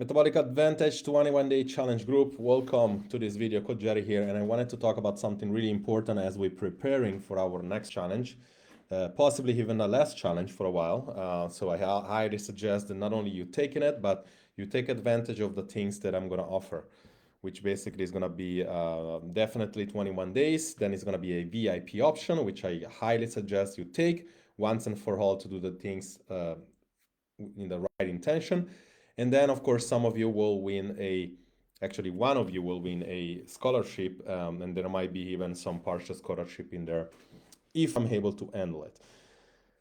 Metabolic Advantage 21-day challenge group. Welcome to this video. Coach Jerry here, and I wanted to talk about something really important as we're preparing for our next challenge, possibly even a last challenge for a while. So I highly suggest that not only you taking it, but you take advantage of the things that I'm going to offer, which basically is going to be definitely 21 days. Then it's going to be a VIP option, which I highly suggest you take once and for all to do the things in the right intention. And then, of course, some of you will win actually, one of you will win a scholarship, and there might be even some partial scholarship in there if I'm able to handle it.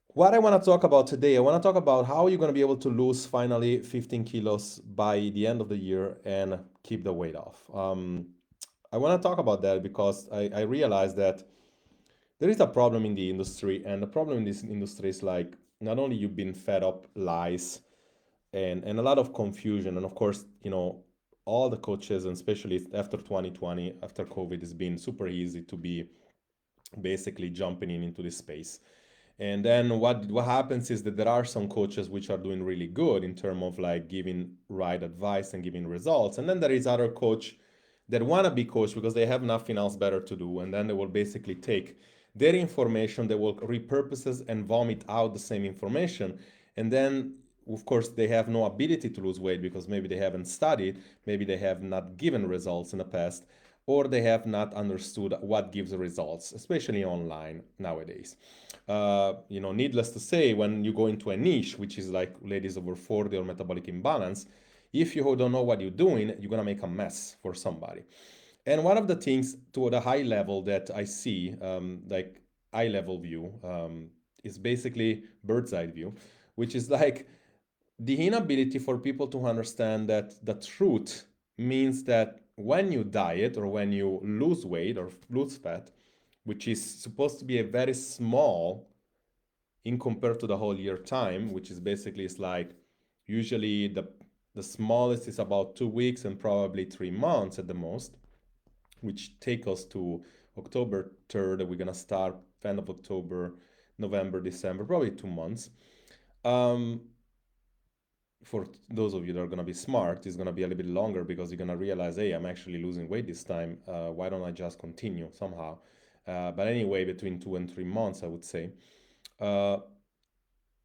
What I want to talk about today, I want to talk about how you're going to be able to lose finally 15 kilos by the end of the year and keep the weight off. I want to talk about that because I realized that there is a problem in the industry, and the problem in this industry is like not only you've been fed up lies and a lot of confusion. And of course, all the coaches, and especially after 2020, after COVID, it's been super easy to be basically jumping into this space. And then what happens is that there are some coaches which are doing really good in terms of like giving right advice and giving results. And then there is other coach that want to be coach because they have nothing else better to do. And then they will basically take their information, they will repurpose and vomit out the same information. And then of course they have no ability to lose weight because maybe they haven't studied, maybe they have not given results in the past, or they have not understood what gives results, especially online nowadays. Needless to say, when you go into a niche, which is like ladies over 40 or metabolic imbalance, if you don't know what you're doing, you're gonna make a mess for somebody. And one of the things to the high level that I see, like eye level view, is basically bird's eye view, which is like the inability for people to understand that the truth means that when you diet or when you lose weight or lose fat, which is supposed to be a very small in compared to the whole year time, which is basically it's like usually the smallest is about 2 weeks and probably 3 months at the most, which take us to October 3rd. We're gonna start end of October, November, December, probably 2 months. Um, for those of you that are going to be smart, it's going to be a little bit longer because you're going to realize, hey, I'm actually losing weight this time. Why don't I just continue somehow? But anyway, between 2 and 3 months, I would say. Uh,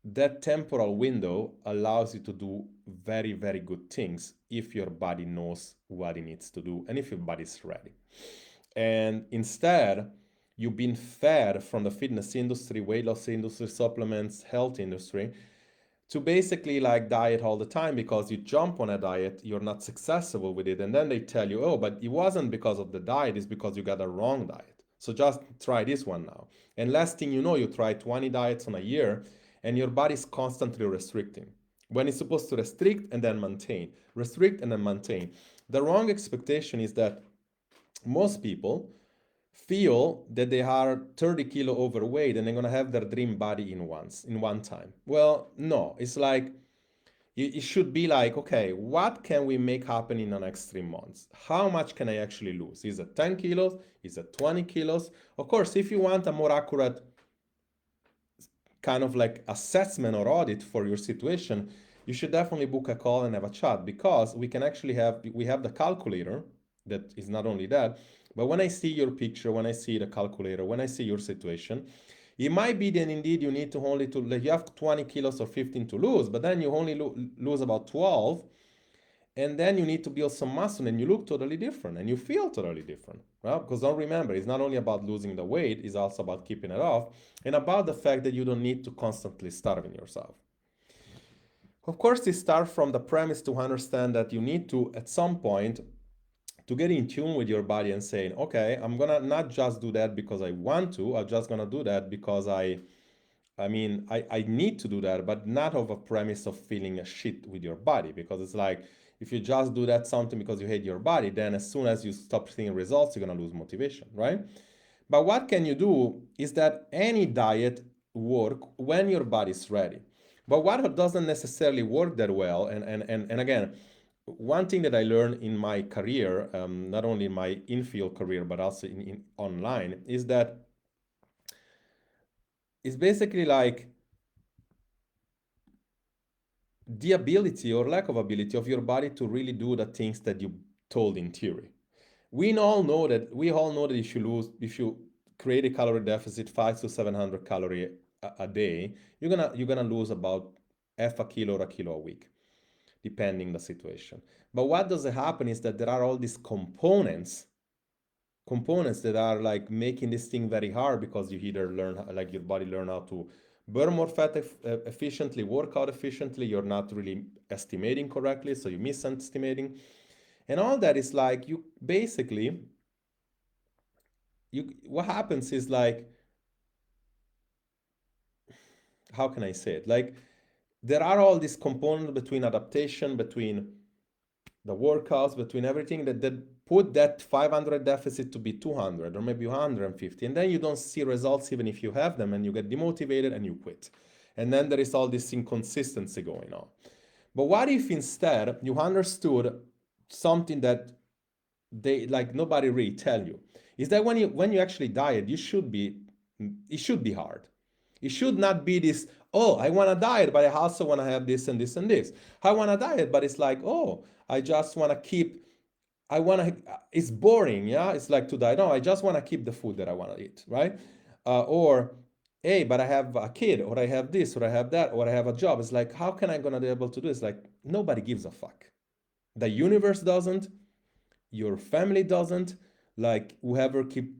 that temporal window allows you to do very, very good things if your body knows what it needs to do and if your body's ready. And instead, you've been fed from the fitness industry, weight loss industry, supplements, health industry, to basically like diet all the time because you jump on a diet, you're not successful with it, and then they tell you, oh, but it wasn't because of the diet, it's because you got a wrong diet. So just try this one now. And last thing you know, you try 20 diets in a year and your body's constantly restricting. When it's supposed to restrict and then maintain, restrict and then maintain. The wrong expectation is that most people feel that they are 30 kilo overweight and they're going to have their dream body in one time. Well, no, it's like it should be like, okay, what can we make happen in the next 3 months? How much can I actually lose? Is it 10 kilos? Is it 20 kilos? Of course, if you want a more accurate kind of like assessment or audit for your situation, you should definitely book a call and have a chat because we have the calculator that is not only that, but when I see your picture, when I see the calculator, when I see your situation, it might be that indeed you need to only to like you have 20 kilos or 15 to lose, but then you only lose about 12, and then you need to build some muscle and you look totally different and you feel totally different. Well, because don't remember, it's not only about losing the weight, it's also about keeping it off and about the fact that you don't need to constantly starving yourself. Of course, it starts from the premise to understand that you need to, at some point, to get in tune with your body and saying, okay, I'm gonna not just do that because I want to, I'm just gonna do that because I need to do that, but not of a premise of feeling a shit with your body. Because it's like, if you just do that something because you hate your body, then as soon as you stop seeing results, you're gonna lose motivation, right? But what can you do is that any diet work when your body's ready. But what doesn't necessarily work that well, and again, one thing that I learned in my career, not only in my in-field career, but also in online, is that it's basically like the ability or lack of ability of your body to really do the things that you told in theory. We all know that if you create a calorie deficit 5 to 700 calorie a day, you're gonna lose about half a kilo or a kilo a week, depending the situation. But what does happen is that there are all these components that are like making this thing very hard, because you either learn, like your body learn how to burn more fat efficiently, work out efficiently, you're not really estimating correctly, so you're misestimating, and all that is like you basically, you what happens is like, how can I say it, like there are all these components between adaptation, between the workouts, between everything that put that 500 deficit to be 200 or maybe 150, and then you don't see results even if you have them, and you get demotivated and you quit, and then there is all this inconsistency going on. But what if instead you understood something that they like nobody really tell you, is that when you actually diet, it should be hard. It should not be this, oh, I want to diet, but I also want to have this and this and this. I want to diet, but it's like, oh, I just want to keep, I want to, it's boring. Yeah. It's like to diet. No, I just want to keep the food that I want to eat. Right. Or, hey, but I have a kid, or I have this, or I have that, or I have a job. It's like, how can I going to be able to do this? Like, nobody gives a fuck. The universe doesn't, your family doesn't, like whoever keep,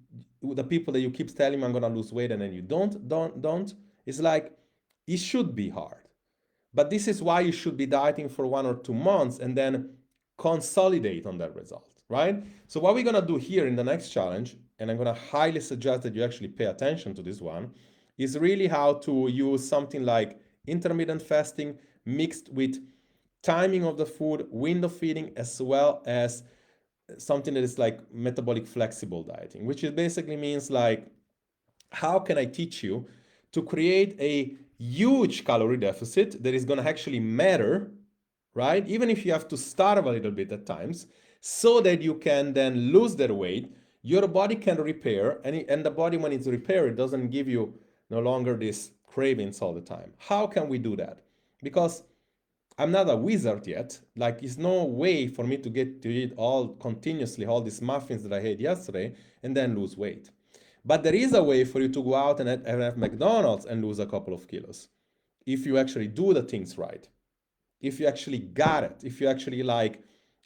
the people that you keep telling me I'm gonna lose weight and then you don't, it's like, it should be hard. But this is why you should be dieting for 1 or 2 months and then consolidate on that result, right? So what we're gonna do here in the next challenge, and I'm gonna highly suggest that you actually pay attention to this one, is really how to use something like intermittent fasting mixed with timing of the food, window feeding, as well as something that is like metabolic flexible dieting, which is basically means like, how can I teach you to create a huge calorie deficit that is going to actually matter, right? Even if you have to starve a little bit at times, so that you can then lose that weight, your body can repair, and the body, when it's repaired, it doesn't give you no longer these cravings all the time. How can we do that? Because I'm not a wizard yet. Like, it's no way for me to get to eat all continuously all these muffins that I ate yesterday and then lose weight. But there is a way for you to go out and have McDonald's and lose a couple of kilos if you actually do the things right. If you actually got it. If you actually like,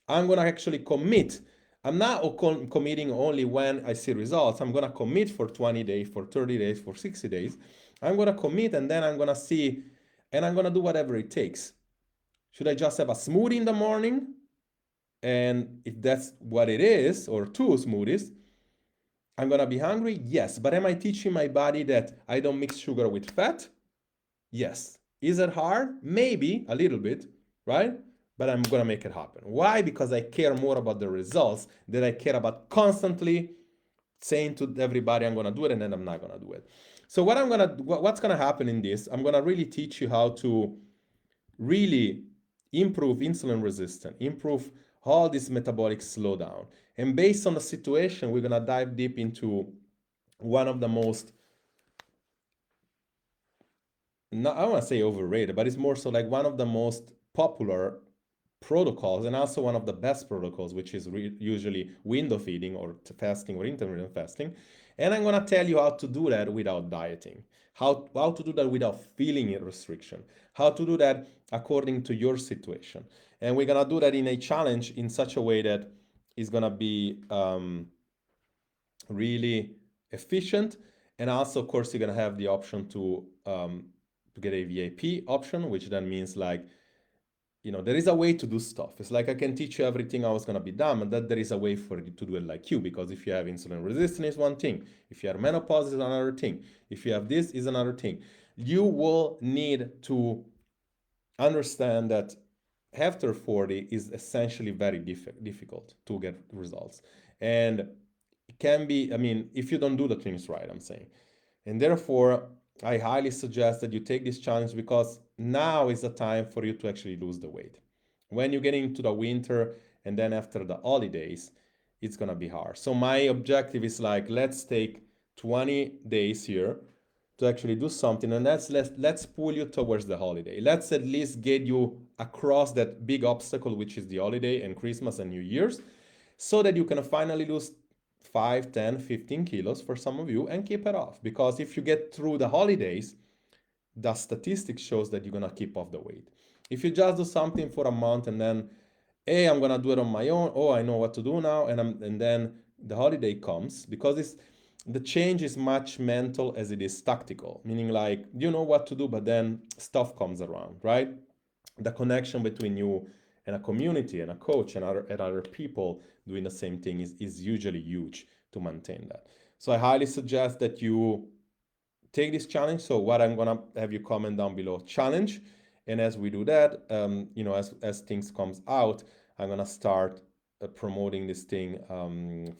I'm gonna actually commit. I'm not committing only when I see results. I'm gonna commit for 20 days, for 30 days, for 60 days. I'm gonna commit, and then I'm gonna see, and I'm gonna do whatever it takes. Should I just have a smoothie in the morning? And if that's what it is, or 2 smoothies, I'm gonna be hungry? Yes. But am I teaching my body that I don't mix sugar with fat? Yes. Is it hard? Maybe a little bit, right? But I'm gonna make it happen. Why? Because I care more about the results than I care about constantly saying to everybody I'm gonna do it and then I'm not gonna do it. So what's gonna happen in this? I'm gonna really teach you how to really improve insulin resistance, improve all this metabolic slowdown. And based on the situation, we're gonna dive deep into one of the most, not, I don't want to say overrated, but it's more so like one of the most popular protocols, and also one of the best protocols, which is usually window feeding or fasting or intermittent fasting. And I'm gonna tell you how to do that without dieting, how to do that without feeling a restriction, how to do that according to your situation. And we're gonna do that in a challenge in such a way that is gonna be really efficient. And also, of course, you're gonna have the option to get a VIP option, which then means like, there is a way to do stuff. It's like I can teach you everything I was gonna be done, and that there is a way for you to do it like you. Because if you have insulin resistance, is one thing. If you have menopause, is another thing. If you have this, is another thing. You will need to understand that after 40 is essentially very difficult to get results, and it can be. I mean, if you don't do the things right, I'm saying. And therefore, I highly suggest that you take this challenge, because now is the time for you to actually lose the weight. When you get into the winter and then after the holidays, it's gonna be hard. So my objective is like, let's take 20 days here, to actually do something, and let's pull you towards the holiday. Let's at least get you across that big obstacle, which is the holiday and Christmas and New Year's, so that you can finally lose 5, 10, 15 kilos for some of you and keep it off. Because if you get through the holidays, the statistics shows that you're gonna keep off the weight. If you just do something for a month and then, hey, I'm gonna do it on my own. Oh, I know what to do now, and then the holiday comes, because it's the change is much mental as it is tactical. Meaning, like, you know what to do, but then stuff comes around, right? The connection between you and a community and a coach and other people doing the same thing is usually huge to maintain that. So I highly suggest that you take this challenge. So what I'm gonna have you comment down below, challenge, and as we do that, as things comes out, I'm gonna start promoting this thing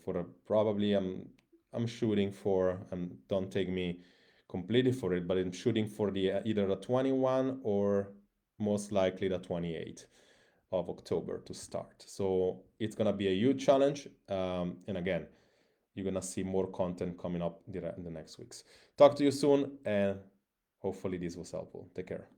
for probably I'm shooting for, don't take me completely for it, but I'm shooting for the either the 21 or most likely the 28th of October to start. So it's gonna be a huge challenge, and again, you're gonna see more content coming up in the next weeks. Talk to you soon, and hopefully this was helpful. Take care.